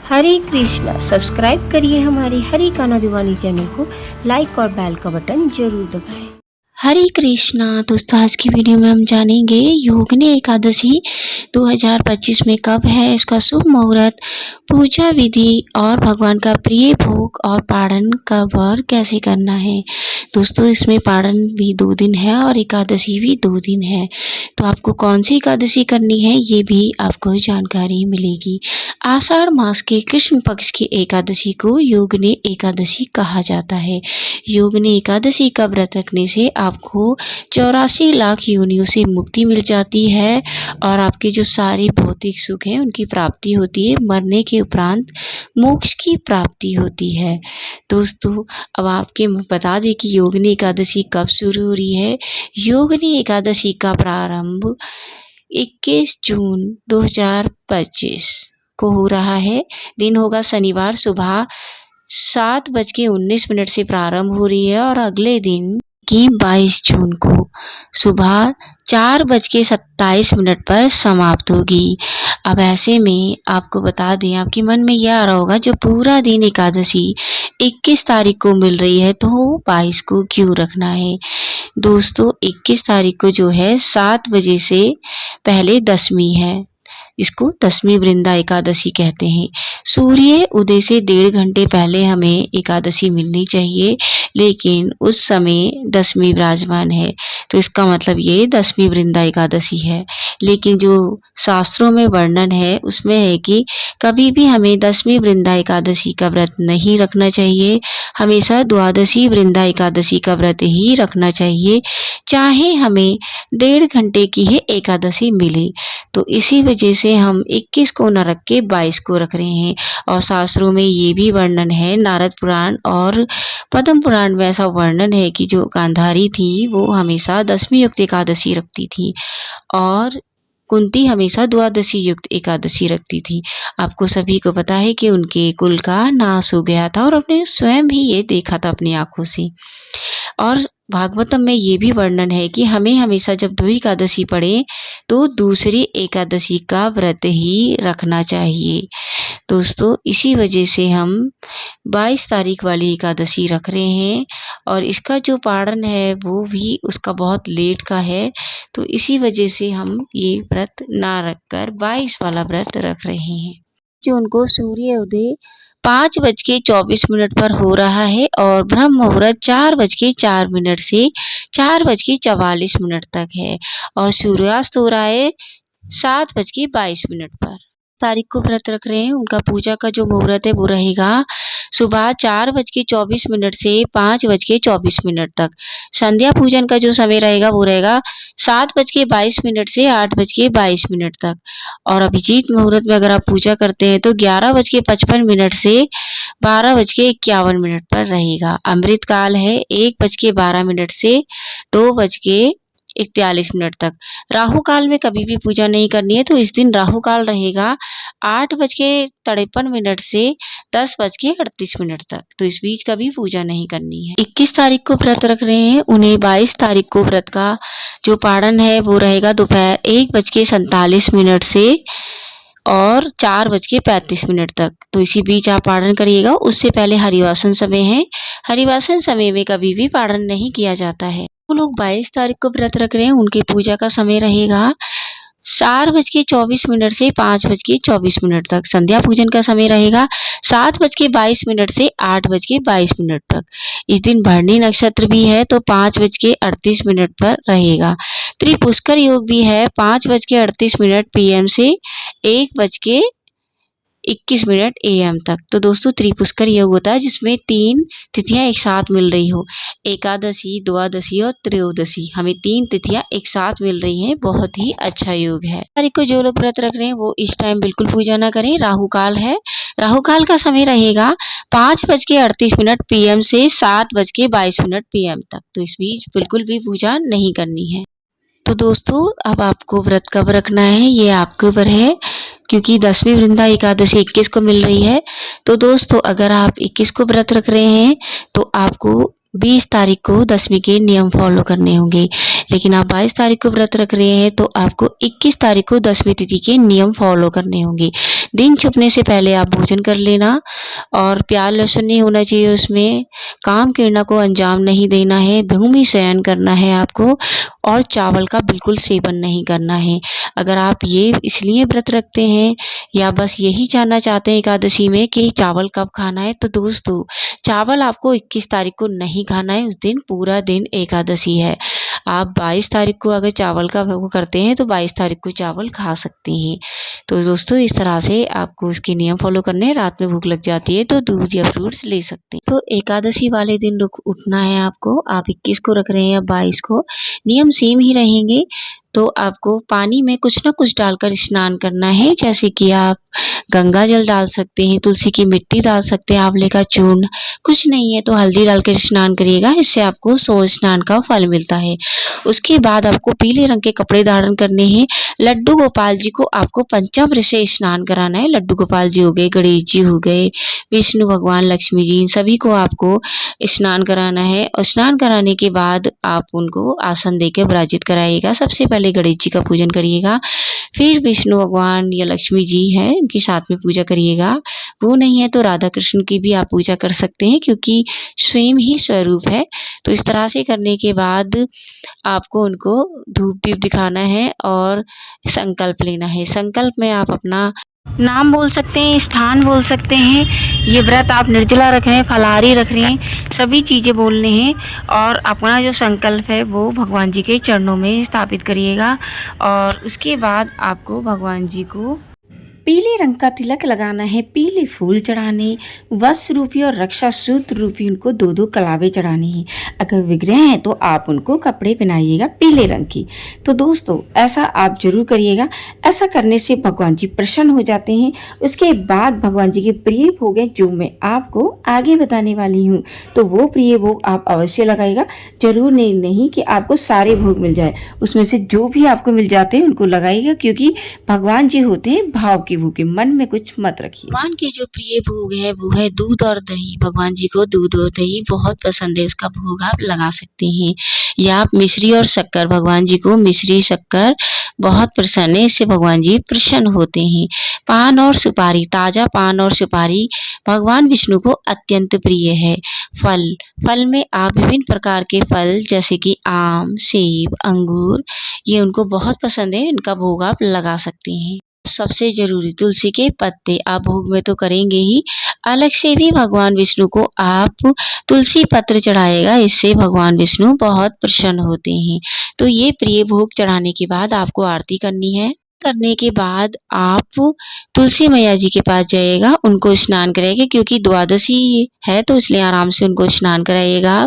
हरे Krishna. Subscribe करिए हमारी हरी कान्हा दीवानी channel को, लाइक और बेल का बटन जरूर दबाएं। हरे कृष्णा। दोस्तों आज की वीडियो में हम जानेंगे योगिनी एकादशी 2025 में कब है, इसका शुभ मुहूर्त, पूजा विधि और भगवान का प्रिय भोग और पारण कब और कैसे करना है। दोस्तों इसमें पारण भी 2 दिन है और एकादशी भी 2 दिन है, तो आपको कौन सी एकादशी करनी है ये भी आपको जानकारी मिलेगी। आषाढ़ मास के कृष्ण पक्ष की एकादशी को योगिनी एकादशी कहा जाता है। योगिनी एकादशी का व्रत रखने से आपको 84 लाख योनियों से मुक्ति मिल जाती है और आपके जो सारे भौतिक सुख हैं उनकी प्राप्ति होती है। मरने के उपरांत मोक्ष की प्राप्ति होती है। दोस्तों अब आपके बता दें कि योगिनी एकादशी कब शुरू हो रही है। योगिनी एकादशी का प्रारंभ 21 जून 2025 को हो रहा है। दिन होगा शनिवार, सुबह 7:19 से प्रारंभ हो रही है और अगले दिन की 22 जून को सुबह 4:27 पर समाप्त होगी। अब ऐसे में आपको बता दें, आपके मन में यह आ रहा होगा जो पूरा दिन एकादशी 21 तारीख को मिल रही है तो 22 को क्यों रखना है। दोस्तों 21 तारीख को जो है 7 बजे से पहले दशमी है, इसको दशमी वृंदा एकादशी कहते हैं। सूर्य उदय से 1.5 घंटे पहले हमें एकादशी मिलनी चाहिए, लेकिन उस समय दशमी विराजमान है तो इसका मतलब ये दशमी वृंदा एकादशी है। लेकिन जो शास्त्रों में वर्णन है उसमें है कि कभी भी हमें दशमी वृंदा एकादशी का व्रत नहीं रखना चाहिए, हमेशा द्वादशी वृंदा एकादशी का व्रत ही रखना चाहिए, चाहे हमें 1.5 घंटे की ही एकादशी मिले। तो इसी वजह से हम 21 को न रख के 22 को रख रहे हैं। और शास्त्रों में ये भी वर्णन है, नारद पुराण और पद्म पुराण में ऐसा वर्णन है कि जो गांधारी थी वो हमेशा दशमी युक्त एकादशी रखती थी और कुंती हमेशा द्वादशी युक्त एकादशी रखती थी। आपको सभी को पता है कि उनके कुल का नाश हो गया था और अपने स्वयं भी ये देखा था अपनी आंखों से। और भागवतम में ये भी वर्णन है कि हमें हमेशा जब 2 एकादशी पड़े तो दूसरी एकादशी का व्रत ही रखना चाहिए। दोस्तों इसी वजह से हम 22 तारीख वाली एकादशी रख रहे हैं और इसका जो पारण है वो भी उसका बहुत लेट का है, तो इसी वजह से हम ये व्रत ना रखकर 22 वाला व्रत रख रहे हैं। जो उनको सूर्य उदय 5:24 पर हो रहा है और ब्रह्म मुहूर्त 4:04 से 4:44 तक है और सूर्यास्त हो रहा है 7:22 पर। तारीख को व्रत रख रहे हैं उनका पूजा का जो मुहूर्त है वो रहेगा सुबह 4:24 से 5:24 तक। संध्या पूजन का जो समय रहेगा वो रहेगा 7:22 से 8:22 तक। और अभिजीत मुहूर्त में अगर आप पूजा करते हैं तो 11:55 से 12:51 पर रहेगा। अमृत काल है 1:12 से 2:41 तक। राहु काल में कभी भी पूजा नहीं करनी है, तो इस दिन राहु काल रहेगा 8:53 से 10:38 तक, तो इस बीच कभी पूजा नहीं करनी है। 21 तारीख को व्रत रख रहे हैं उन्हें 22 तारीख को व्रत का जो पारण है वो रहेगा दोपहर 1:47 से और 4:35 तक, तो इसी बीच आप पारण करिएगा। उससे पहले हरिवासन समय है, हरिवासन समय में कभी भी पारण नहीं किया जाता है। वो लोग 22 तारीख को व्रत रख रहे हैं उनके पूजा का समय रहेगा 4:24 से 5:24 तक। संध्या पूजन का समय रहेगा 7:22 से 8:22 तक। इस दिन भरणी नक्षत्र भी है तो 5:38 पर रहेगा। त्रिपुष्कर योग भी है 5:38 PM से 1:21 AM तक। तो दोस्तों त्रिपुष्कर योग होता है जिसमें 3 तिथियां एक साथ मिल रही हो, एकादशी, द्वादशी और त्रयोदशी, हमें 3 तिथियां एक साथ मिल रही हैं, बहुत ही अच्छा योग है। तारीख को जो लोग व्रत रख रहे हैं वो इस टाइम बिल्कुल पूजा ना करें, राहु काल है। राहु काल का समय रहेगा 5:38 PM से 7:22 PM तक, तो इस बीच बिल्कुल भी पूजा नहीं करनी है। तो दोस्तों अब आपको व्रत कब रखना है ये आपके ऊपर है, क्योंकि दशमी वृंदा एकादशी 21 को मिल रही है। तो दोस्तों अगर आप 21 को व्रत रख रहे हैं तो आपको 20 तारीख को दशमी के नियम फॉलो करने होंगे। लेकिन आप 22 तारीख को व्रत रख रहे हैं तो आपको 21 तारीख को दशमी तिथि के नियम फॉलो करने होंगे। दिन छुपने से पहले आप भोजन कर लेना और प्याज लहसुन नहीं होना चाहिए उसमें। काम क्रीड़ा को अंजाम नहीं देना है, भूमि शयन करना है आपको और चावल का बिल्कुल सेवन नहीं करना है। अगर आप ये इसलिए व्रत रखते हैं या बस यही जानना चाहते हैं एकादशी में कि चावल कब खाना है, तो दोस्तों चावल आपको 21 तारीख को नहीं खाना है। उस दिन पूरा दिन एकादशी है। आप 22 तारीख को अगर चावल का वो करते हैं तो 22 तारीख को चावल खा सकते हैं। तो दोस्तों इस तरह से आपको इसके नियम फॉलो करने हैं। रात में भूख लग जाती है तो दूध या फ्रूट्स ले सकते हैं। तो एकादशी वाले दिन उठना है आपको। आप 21 को रख रहे हैं या 22 को, नियम सेम ही रहेंगे। तो आपको पानी में कुछ ना कुछ डालकर स्नान करना है, जैसे कि आप गंगा जल डाल सकते हैं, तुलसी की मिट्टी डाल सकते हैं, आंवले का चूर्ण, कुछ नहीं है तो हल्दी डालकर स्नान करिएगा। इससे आपको 100 स्नान का फल मिलता है। उसके बाद आपको पीले रंग के कपड़े धारण करने हैं। लड्डू गोपाल जी को आपको पंचामृत से स्नान कराना है। लड्डू गोपाल जी हो गए, गणेश जी हो गए, विष्णु भगवान, लक्ष्मी जी, इन सभी को आपको स्नान कराना है। और स्नान कराने के बाद आप उनको आसन देकर विराजित कराइएगा। सबसे पहले गणेश जी का पूजन करिएगा, फिर विष्णु भगवान या लक्ष्मी जी हैं इनके साथ में पूजा करिएगा। वो नहीं है तो राधा कृष्ण की भी आप पूजा कर सकते हैं, क्योंकि स्वयं ही स्वरूप है। तो इस तरह से करने के बाद आपको उनको धूप दीप दिखाना है और संकल्प लेना है। संकल्प में आप अपना नाम बोल सकते हैं, स्थान बोल सकते हैं। ये व्रत आप निर्जला रख रहे हैं, फलाहारी रख रहे हैं, सभी चीज़ें बोलने हैं। और अपना जो संकल्प है वो भगवान जी के चरणों में स्थापित करिएगा। और उसके बाद आपको भगवान जी को पीले रंग का तिलक लगाना है, पीले फूल चढ़ाने, वस्त्र रूपी और रक्षा सूत्र रूपी उनको 2-2 कलावे चढ़ाने हैं। अगर विग्रह हैं तो आप उनको कपड़े पहनाइएगा पीले रंग की। तो दोस्तों ऐसा आप जरूर करिएगा। ऐसा करने से भगवान जी प्रसन्न हो जाते हैं। उसके बाद भगवान जी के प्रिय भोग हैं जो मैं आपको आगे बताने वाली हूँ, तो वो प्रिय भोग आप अवश्य लगाइएगा। जरूर नहीं कि आपको सारे भोग मिल जाए, उसमें से जो भी आपको मिल जाते हैं उनको लगाइएगा, क्योंकि भगवान जी होते हैं भाव के भूखे, मन में कुछ मत रखिए। भगवान के जो प्रिय भोग है वो है दूध और दही। भगवान जी को दूध और दही बहुत पसंद है, उसका भोग आप लगा सकते हैं। या आप मिश्री और शक्कर, भगवान जी को मिश्री शक्कर बहुत प्रसन्न है, इससे भगवान जी प्रसन्न होते हैं। पान और सुपारी, ताजा पान और सुपारी भगवान विष्णु को अत्यंत प्रिय है। फल में आप विभिन्न प्रकार के फल जैसे कि आम, सेब, अंगूर, ये उनको बहुत पसंद है, इनका भोग आप लगा सकते हैं। सबसे जरूरी तुलसी के पत्ते आप भोग में तो करेंगे ही, अलग से भी भगवान विष्णु को आप तुलसी पत्र चढ़ाएगा, इससे भगवान विष्णु बहुत प्रसन्न होते हैं। तो ये प्रिय भोग चढ़ाने के बाद आपको आरती करनी है। करने के बाद आप तुलसी मैया जी के पास जाइएगा, उनको स्नान कराइएगा, क्योंकि द्वादशी है तो इसलिए आराम से उनको स्नान कराइएगा।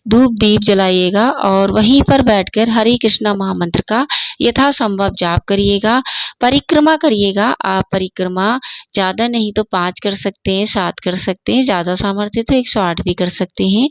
धूप दीप जलाइएगा और वहीं पर बैठकर हरे कृष्णा महामंत्र का यथासंभव जाप करिएगा। परिक्रमा करिएगा। आप परिक्रमा ज़्यादा नहीं तो 5 कर सकते हैं, 7 कर सकते हैं, ज़्यादा सामर्थ्य तो 108 भी कर सकते हैं।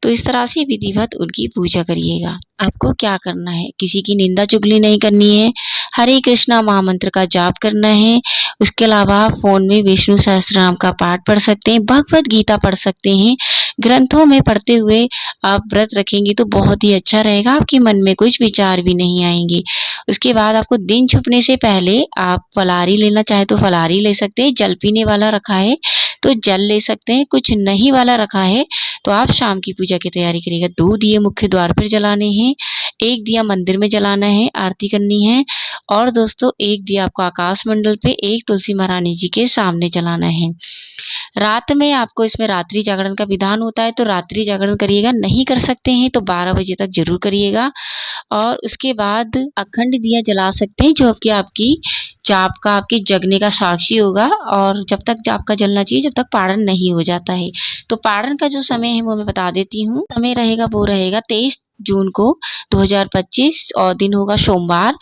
तो इस तरह से विधिवत उनकी पूजा करिएगा। आपको क्या करना है, किसी की निंदा चुगली नहीं करनी है, हरे कृष्णा महामंत्र का जाप करना है। उसके अलावा फोन में विष्णु सहस्त्रनाम का पाठ पढ़ सकते हैं, भगवत गीता पढ़ सकते हैं। ग्रंथों में पढ़ते हुए आप व्रत रखेंगे तो बहुत ही अच्छा रहेगा, आपके मन में कुछ विचार भी नहीं आएंगे। उसके बाद आपको दिन छुपने से पहले आप फलाहारी लेना चाहे तो फलाहारी ले सकते हैं, जल पीने वाला रखा है तो जल ले सकते हैं, कुछ नहीं वाला रखा है तो आप शाम की पूजा की तैयारी करिएगा। 2 दिए मुख्य द्वार पर जलाने हैं, 1 दिया मंदिर में जलाना है, आरती करनी है। और दोस्तों 1 दिया आपको आकाश मंडल पे, 1 तुलसी महारानी जी के सामने जलाना है। रात में आपको इसमें रात्रि जागरण का विधान होता है, तो रात्रि जागरण करिएगा। नहीं कर सकते हैं तो 12 बजे तक जरूर करिएगा। और उसके बाद अखंड दिया जला सकते हैं, जो आपकी जाप का, आपके जगने का साक्षी होगा। और जब तक जाप का जलना चाहिए जब तक पारण नहीं हो जाता है। तो पारण का जो समय है वो मैं बता देती हूँ। समय रहेगा वो रहेगा 23 जून को 2025 और दिन होगा सोमवार,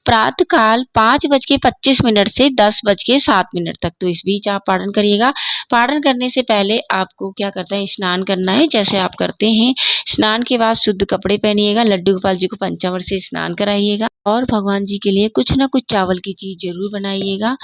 प्रातः काल 5:25 से 10:07 तक। तो इस बीच आप पारण करिएगा। पारण करने से पहले आपको क्या करना है, स्नान करना है जैसे आप करते हैं। स्नान के बाद शुद्ध कपड़े पहनिएगा, लड्डू गोपाल जी को पंचामृत से स्नान कराइएगा और भगवान जी के लिए कुछ ना कुछ चावल की चीज जरूर बनाइएगा।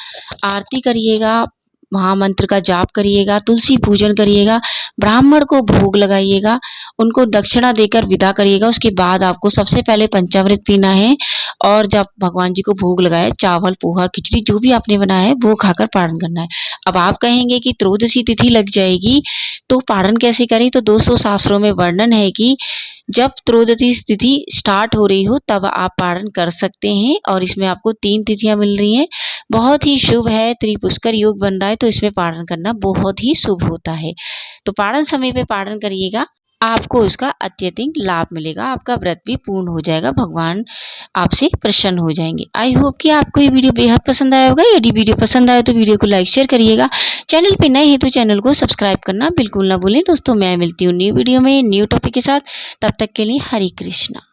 आरती करिएगा, महामंत्र का जाप करिएगा, तुलसी पूजन करिएगा, ब्राह्मण को भोग लगाइएगा, उनको दक्षिणा देकर विदा करिएगा। उसके बाद आपको सबसे पहले पंचामृत पीना है और जब भगवान जी को भोग लगाए चावल, पोहा, खिचड़ी जो भी आपने बनाया है वो खाकर पारण करना है। अब आप कहेंगे कि त्रयोदशी तिथि लग जाएगी तो पारण कैसे करें? तो दोस्तों शास्त्रों में वर्णन है कि जब त्रयोदशी तिथि स्टार्ट हो रही हो तब आप पारण कर सकते हैं और इसमें आपको 3 तिथियां मिल रही हैं। बहुत ही शुभ है, त्रिपुष्कर योग बन रहा है तो इसमें पारण करना बहुत ही शुभ होता है। तो पारण समय पे पारण करिएगा, आपको उसका अत्यधिक लाभ मिलेगा, आपका व्रत भी पूर्ण हो जाएगा, भगवान आपसे प्रसन्न हो जाएंगे। आई होप कि आपको ये वीडियो बेहद पसंद आया होगा। यदि वीडियो पसंद आए तो वीडियो को लाइक शेयर करिएगा। चैनल पे नए हैं तो चैनल को सब्सक्राइब करना बिल्कुल ना भूलें। दोस्तों मैं मिलती हूँ न्यू वीडियो में न्यू टॉपिक के साथ, तब तक के लिए हरे कृष्णा।